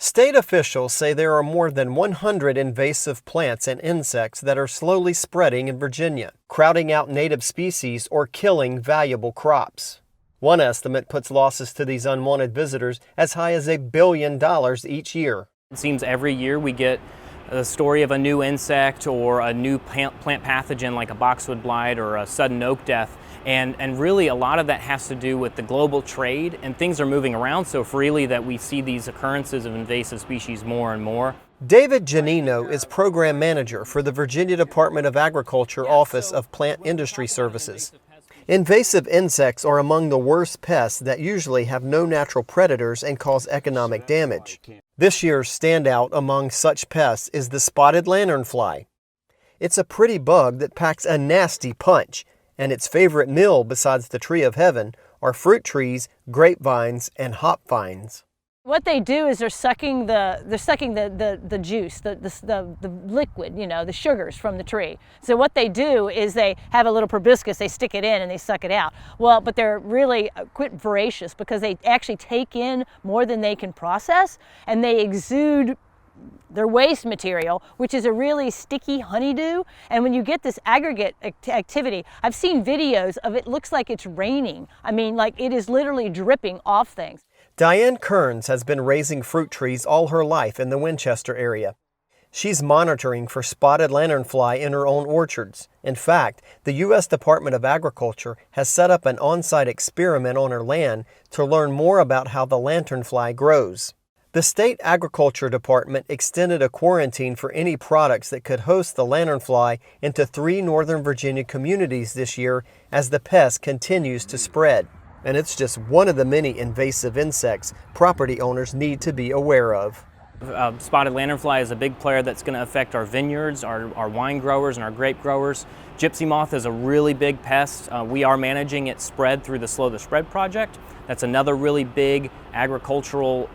State officials say there are more than 100 invasive plants and insects that are slowly spreading in Virginia, crowding out native species or killing valuable crops. One estimate puts losses to these unwanted visitors as high as $1 billion each year. It seems every year we get a story of a new insect or a new plant pathogen like a boxwood blight or a sudden oak death. And really a lot of that has to do with the global trade, and things are moving around so freely that we see these occurrences of invasive species more and more. David Giannino is program manager for the Virginia Department of Agriculture Office of Plant Industry Services. Invasive insects are among the worst pests that usually have no natural predators and cause economic damage. This year's standout among such pests is the spotted lanternfly. It's a pretty bug that packs a nasty punch, and its favorite meal besides the tree of heaven are fruit trees, grapevines, and hop vines. What they do is they're sucking the juice, the liquid, the sugars from the tree. So what they do is they have a little proboscis, they stick it in and they suck it out. Well, but they're really quite voracious because they actually take in more than they can process, and they exude their waste material, which is a really sticky honeydew. And when you get this aggregate activity, I've seen videos of it, looks like it's raining. I mean, like it is literally dripping off things. Diane Kearns has been raising fruit trees all her life in the Winchester area. She's monitoring for spotted lanternfly in her own orchards. In fact, the U.S. Department of Agriculture has set up an on-site experiment on her land to learn more about how the lanternfly grows. The State Agriculture Department extended a quarantine for any products that could host the lanternfly into 3 Northern Virginia communities this year as the pest continues to spread. And it's just one of the many invasive insects property owners need to be aware of. Spotted lanternfly is a big player that's going to affect our vineyards, our wine growers, and our grape growers. Gypsy moth is a really big pest. We are managing its spread through the Slow the Spread project. That's another really big agricultural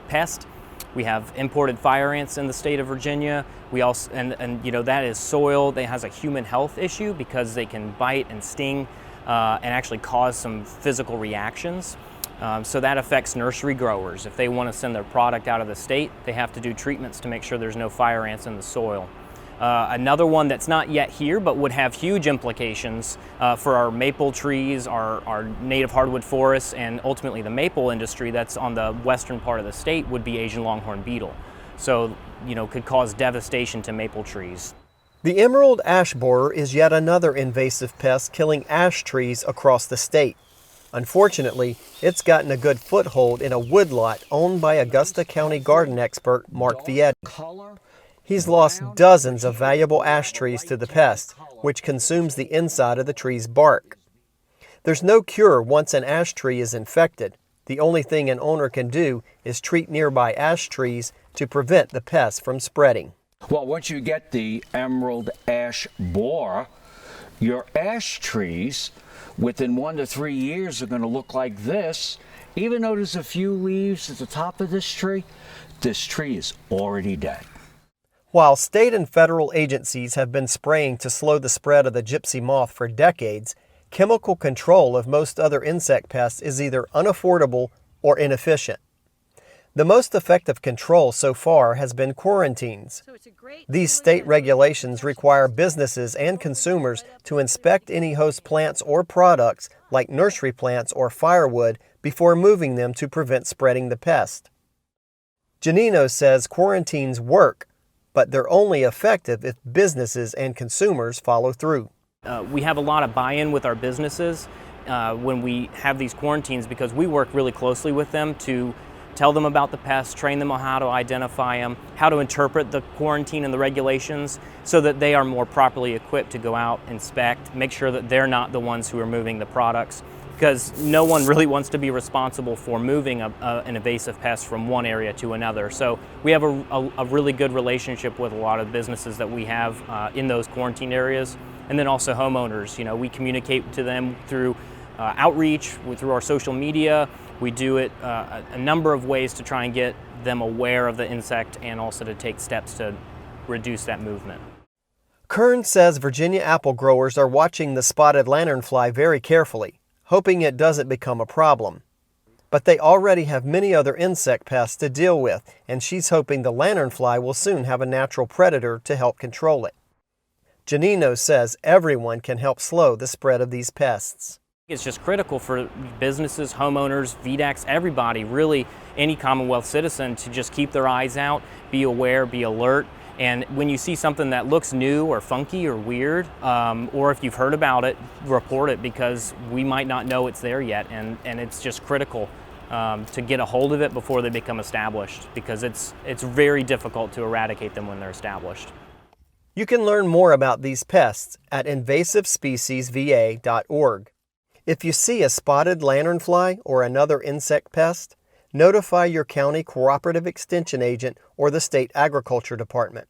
pest. We have imported fire ants in the state of Virginia. We also, that is soil that has a human health issue because they can bite and sting and actually cause some physical reactions. So that affects nursery growers. If they want to send their product out of the state, they have to do treatments to make sure there's no fire ants in the soil. Another one that's not yet here but would have huge implications for our maple trees, our native hardwood forests, and ultimately the maple industry that's on the western part of the state would be Asian longhorn beetle. So, could cause devastation to maple trees. The emerald ash borer is yet another invasive pest killing ash trees across the state. Unfortunately, it's gotten a good foothold in a woodlot owned by Augusta County garden expert Mark Viet. He's lost dozens of valuable ash trees to the pest, which consumes the inside of the tree's bark. There's no cure once an ash tree is infected. The only thing an owner can do is treat nearby ash trees to prevent the pest from spreading. Well, once you get the emerald ash borer, your ash trees within 1 to 3 years are going to look like this. Even though there's a few leaves at the top of this tree is already dead. While state and federal agencies have been spraying to slow the spread of the gypsy moth for decades, chemical control of most other insect pests is either unaffordable or inefficient. The most effective control so far has been quarantines. These state regulations require businesses and consumers to inspect any host plants or products, like nursery plants or firewood, before moving them to prevent spreading the pest. Giannino says quarantines work, but they're only effective if businesses and consumers follow through. We have a lot of buy-in with our businesses when we have these quarantines because we work really closely with them to tell them about the pests, train them on how to identify them, how to interpret the quarantine and the regulations so that they are more properly equipped to go out, inspect, make sure that they're not the ones who are moving the products, because no one really wants to be responsible for moving an invasive pest from one area to another. So we have a really good relationship with a lot of businesses that we have in those quarantine areas, and then also homeowners. We communicate to them through outreach, through our social media. We do it a number of ways to try and get them aware of the insect and also to take steps to reduce that movement. Kern says Virginia apple growers are watching the spotted lanternfly very carefully, hoping it doesn't become a problem. But they already have many other insect pests to deal with, and she's hoping the lanternfly will soon have a natural predator to help control it. Janino says everyone can help slow the spread of these pests. It's just critical for businesses, homeowners, VDACs, everybody, really any Commonwealth citizen to just keep their eyes out, be aware, be alert. And when you see something that looks new or funky or weird, or if you've heard about it, report it, because we might not know it's there yet. And it's just critical to get a hold of it before they become established, because it's very difficult to eradicate them when they're established. You can learn more about these pests at invasivespeciesva.org. If you see a spotted lanternfly or another insect pest, notify your county cooperative extension agent or the state agriculture department.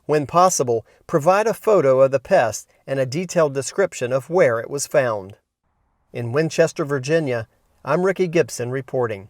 When possible, provide a photo of the pest and a detailed description of where it was found. In Winchester, Virginia, I'm Ricky Gibson reporting.